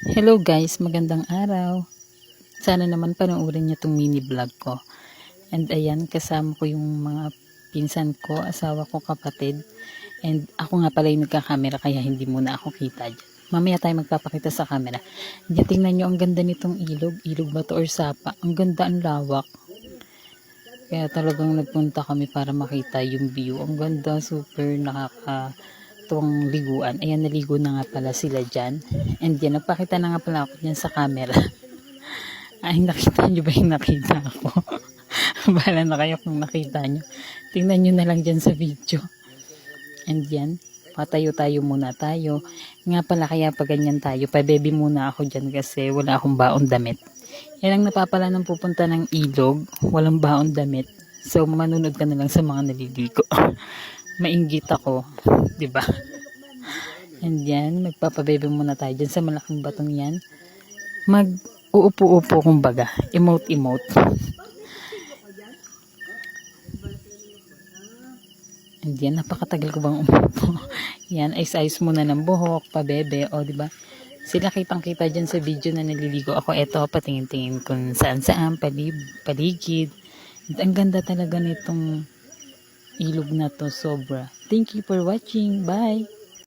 Hello guys, magandang araw. Sana naman panoorin niyo tong mini vlog ko. And ayan, kasama ko yung mga pinsan ko, asawa ko, kapatid. And ako nga pala yung nagkakamera kaya hindi muna ako kita dyan. Mamaya tayo magpapakita sa camera. Diyan, tingnan nyo, ang ganda nitong ilog. Ilog ba to or sapa? Ang ganda, ang lawak. Kaya talagang nagpunta kami para makita yung view. Ang ganda, super nakakatuwang liguan. Ayan, naligo na nga pala sila dyan. And yan, nagpakita na nga pala ako dyan sa camera. Ay, nakita nyo ba yung nakita ako? Bahala na kayo kung nakita nyo. Tingnan nyo na lang dyan sa video. And yan, patayo-tayo muna tayo. Nga pala, kaya pa ganyan tayo. Pabebe muna ako dyan kasi wala akong baon damit. Yan ang napapala ng pupunta ng ilog. Walang baon damit. So, manunod ka na lang sa mga naliligo. Mainggit ako. 'Di ba? And yan, magpapabebe muna tayo dyan sa malaking batong yan. Mag-uupo-upo kumbaga. Emote-emote. And yan, napakatagal ko bang umupo. Yan, ayos-ayos muna ng buhok, pabebe, o diba? Sila kitang-kita dyan sa video na naliligo ako. Eto, patingin-tingin kung saan-saan, paligid. And ang ganda talaga nitong ilog na to, sobra. Thank you for watching. Bye!